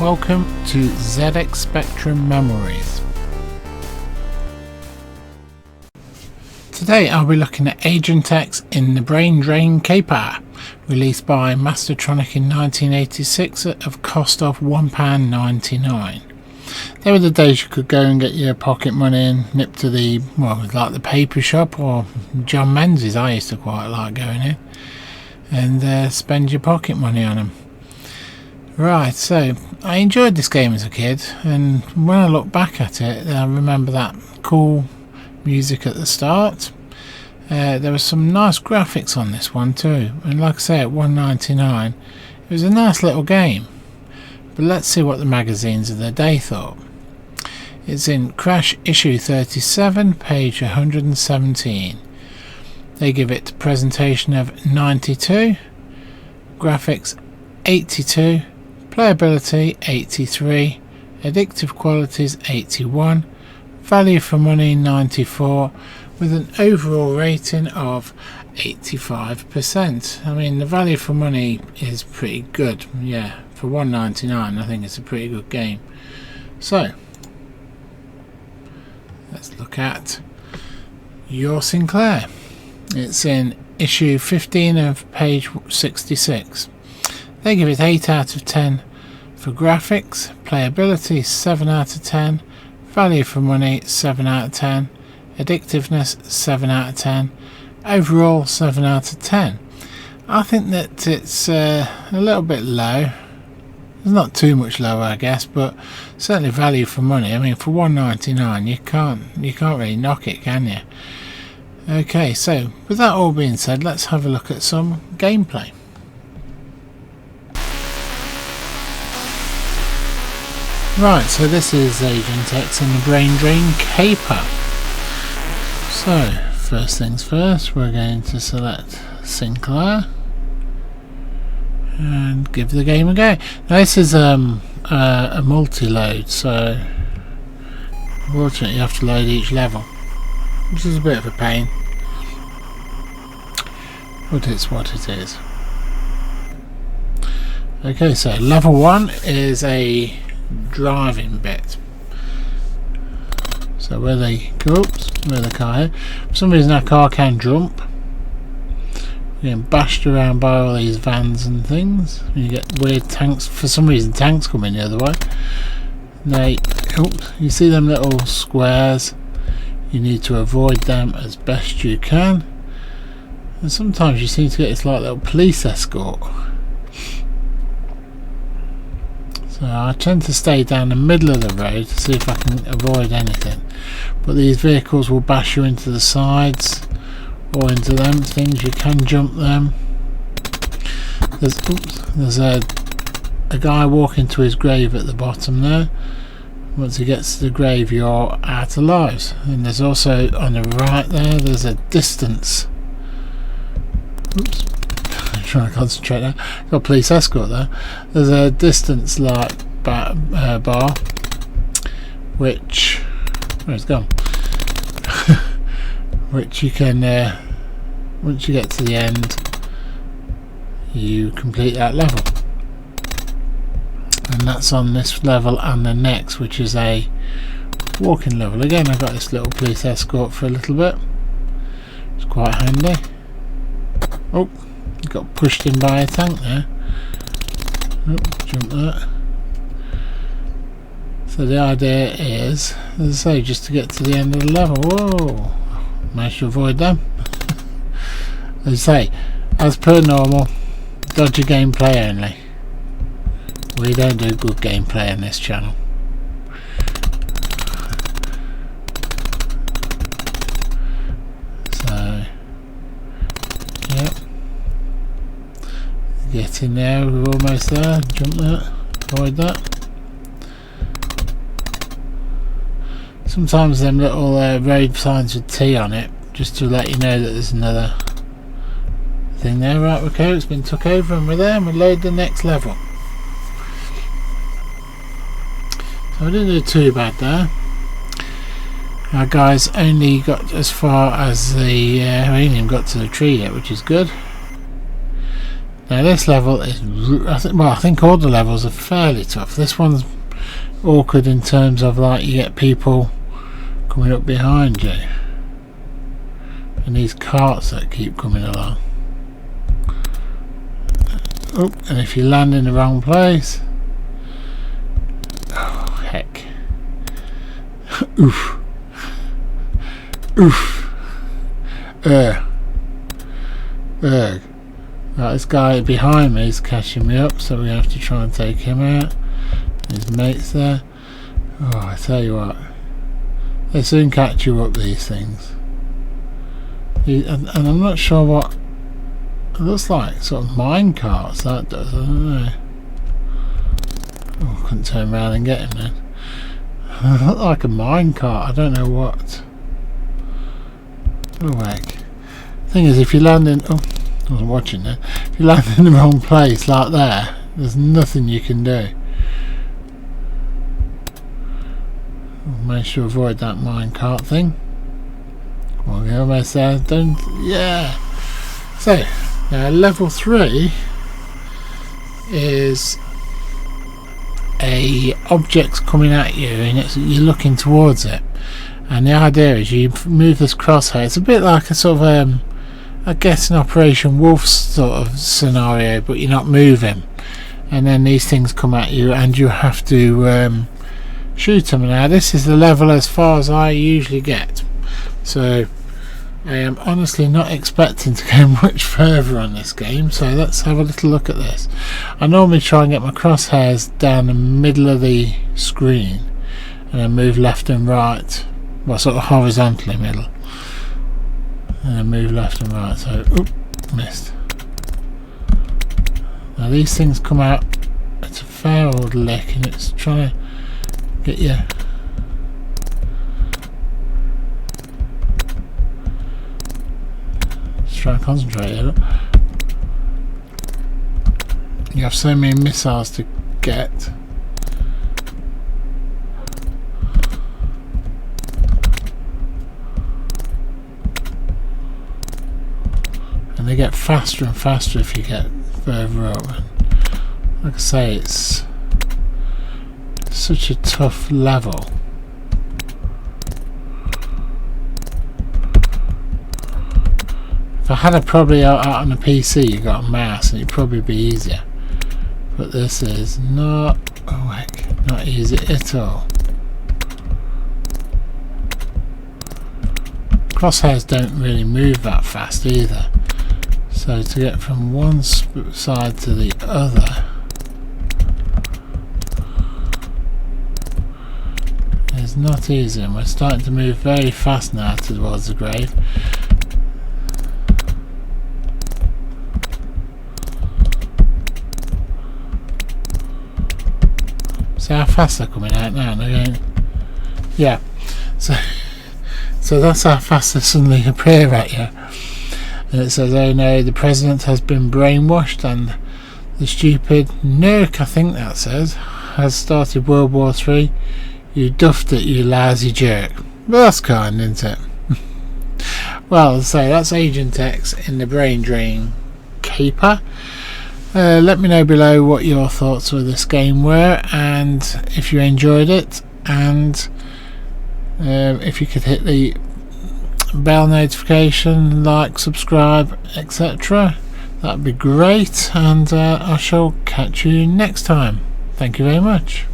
Welcome to ZX Spectrum Memories. Today I'll be looking at Agent X in the Brain Drain Caper, released by Mastertronic in 1986 at a cost of £1.99. There were the days you could go and get your pocket money and nip to the, like the paper shop or John Menzies. I used to quite like going in and spend your pocket money on them. Right, so I enjoyed this game as a kid, and when I look back at it, I remember that cool music at the start. There was some nice graphics on this one too, and like I say, at £1.99 it was a nice little game. But let's see what the magazines of the day thought. It's in Crash issue 37, page 117. They give it a presentation of 92, graphics 82, playability 83, addictive qualities 81, value for money 94, with an overall rating of 85%. I mean, the value for money is pretty good. Yeah, for £1.99 I think it's a pretty good game. So let's look at Your Sinclair. It's in issue 15 of page 66. They give it 8 out of 10 for graphics, playability 7 out of 10, value for money 7 out of 10, addictiveness 7 out of 10, overall 7 out of 10. I think that it's a little bit low. It's not too much lower, I guess, but certainly value for money. I mean, for £1.99 you can't really knock it, can you? Okay, so with that all being said, let's have a look at some gameplay. Right, so this is Agent X in the Brain Drain Caper. So, first things first, we're going to select Sinclair and give the game a go. Now this is a multi-load, so unfortunately you have to load each level, which is a bit of a pain, but it's what it is. Okay, so level 1 is a driving bit. So where they go, where the car is. For some reason our car can jump. We're getting bashed around by all these vans and things. You get weird tanks. For some reason tanks come in the other way. You see them little squares. You need to avoid them as best you can. And sometimes you seem to get this like little police escort. So I tend to stay down the middle of the road to see if I can avoid anything. But these vehicles will bash you into the sides or into them things. You can jump them. There's a guy walking to his grave at the bottom there. Once he gets to the grave, you're out of lives. And there's also on the right there's a distance. I'm trying to concentrate now. Got a police escort there. There's a distance light bar which it's gone. Which you can once you get to the end you complete that level, and that's on this level and the next, which is a walking level. Again, I've got this little police escort for a little bit. It's quite handy. Oh, got pushed in by a tank there. Oh, jump that. So the idea is, as I say, just to get to the end of the level. Whoa, managed to avoid them. As I say, as per normal, dodgy gameplay only. We don't do good gameplay on this channel. So, yep. Get in there, we're almost there. Jump that, avoid that. Sometimes them little road signs with T on it, just to let you know that there's another thing there. Right, okay, it's been took over and we're there, and we load the next level. So I didn't do too bad there. Our guys only got as far as the we ain't even got to the tree yet, which is good. Now this level is, I think all the levels are fairly tough. This one's awkward in terms of like you get people coming up behind you and these carts that keep coming along. Oh, and if you land in the wrong place, oh heck. Oof. Oof. Right, this guy behind me is catching me up, so we have to try and take him out. His mates there. Oh, I tell you what, they soon catch you up, these things. And I'm not sure what it looks like. Sort of mine carts that does, I don't know. Oh, I couldn't turn around and get him then. It looked like a mine cart, I don't know what. Oh heck. Thing is, if you land in, oh, I wasn't watching that. If you land in the wrong place like there, there's nothing you can do. Managed to avoid that minecart thing. Well, we're almost there. Don't, yeah. So now level 3 is a object's coming at you and you're looking towards it, and the idea is you move this crosshair. It's a bit like a sort of I guess an Operation Wolf sort of scenario, but you're not moving, and then these things come at you and you have to shoot them. Now this is the level as far as I usually get, so I am honestly not expecting to go much further on this game, so let's have a little look at this. I normally try and get my crosshairs down the middle of the screen and then move left and right, well sort of horizontally middle, and then move left and right, so oop, missed. Now these things come out, it's a fair old lick and it's trying to get you. Just try and concentrate here. You have so many missiles to get. And they get faster and faster if you get further up. And like I say, it's such a tough level. If I had it probably out on a PC, you got a mouse and it'd probably be easier. But this is not, oh heck, not easy at all. Crosshairs don't really move that fast either. So to get from one side to the other is not easy, and we're starting to move very fast now towards the grave. See how fast they're coming out now, and they're going, yeah, so that's how fast they suddenly appear at you. And it says, oh no, the president has been brainwashed and the stupid Nurk, I think that says, has started World War 3. You duffed it, you lousy jerk. Well, that's kind, isn't it? Well, so that's Agent X in the Brain Drain Caper. Let me know below what your thoughts of this game were, and if you enjoyed it, and if you could hit the bell notification, like, subscribe, etc. That'd be great, and I shall catch you next time. Thank you very much.